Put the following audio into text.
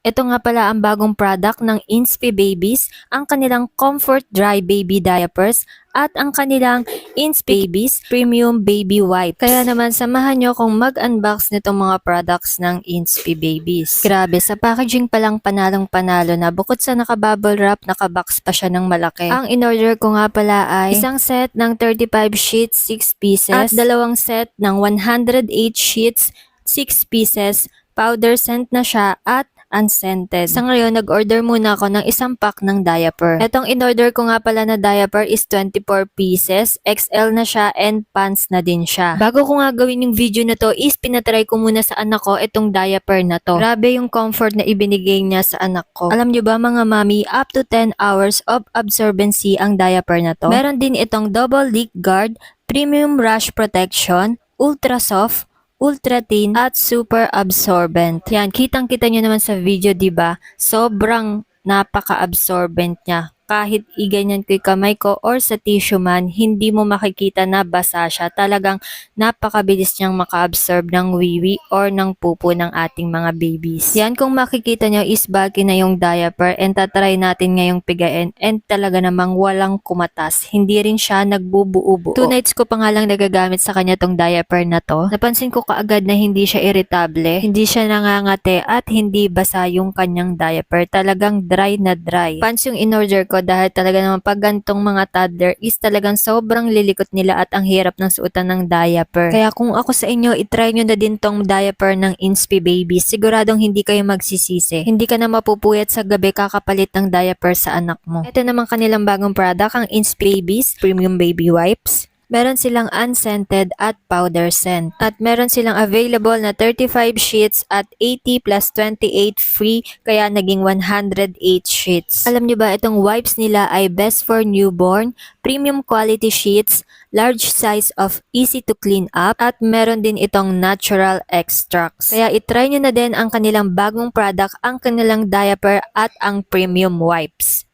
Ito nga pala ang bagong product ng Inspi Babies, ang kanilang Comfort Dry Baby Diapers at ang kanilang Inspi Babies Premium Baby Wipes. Kaya naman samahan nyo kung mag-unbox nitong mga products ng Inspi Babies. Grabe, sa packaging palang panalong-panalo na, bukod sa naka-bubble wrap, naka-box pa siya ng malaki. Ang in-order ko nga pala ay isang set ng 35 sheets, 6 pieces, at dalawang set ng 108 sheets, 6 pieces. Powder scent na siya at unscented. Sa ngayon, nag-order muna ako ng isang pack ng diaper. Etong in-order ko nga pala na diaper is 24 pieces. XL na siya and pants na din siya. Bago ko nga gawin yung video na to is pinatry ko muna sa anak ko itong diaper na to. Grabe yung comfort na ibinigay niya sa anak ko. Alam nyo ba mga mami, up to 10 hours of absorbency ang diaper na to. Meron din itong double leak guard, premium rash protection, ultra soft, ultra thin at super absorbent. Yan, kitang-kita nyo naman sa video, 'di ba? Sobrang napaka-absorbent niya. Kahit iganyan ko yung kamay ko or sa tissue man, hindi mo makikita na basa siya. Talagang napakabilis niyang maka-absorb ng wiwi or ng pupo ng ating mga babies. Yan, kung makikita nyo is bagay na yung diaper and tatry natin ngayong pigain and talaga namang walang kumatas. Hindi rin siya nagbubuo-buo. 2 nights ko pa nga lang nagagamit sa kanya tong diaper na to. Napansin ko kaagad na hindi siya irritable, hindi siya nangangate at hindi basa yung kanyang diaper. Talagang dry na dry. Pants yung in-order ko dahil talaga naman pag gantong mga toddler is talagang sobrang lilikot nila at ang hirap ng suotan ng diaper. Kaya kung ako sa inyo, itry nyo na din tong diaper ng Inspi Babies. Siguradong hindi kayo magsisisi. Hindi ka na mapupuyat sa gabi kakapalit ng diaper sa anak mo. Ito naman kanilang bagong product, ang Inspi Babies Premium Baby Wipes. Meron silang unscented at powder scent. At meron silang available na 35 sheets at 80 plus 28 free, kaya naging 108 sheets. Alam nyo ba, itong wipes nila ay best for newborn, premium quality sheets, large size of easy to clean up, at meron din itong natural extracts. Kaya itry nyo na din ang kanilang bagong product, ang kanilang diaper at ang premium wipes.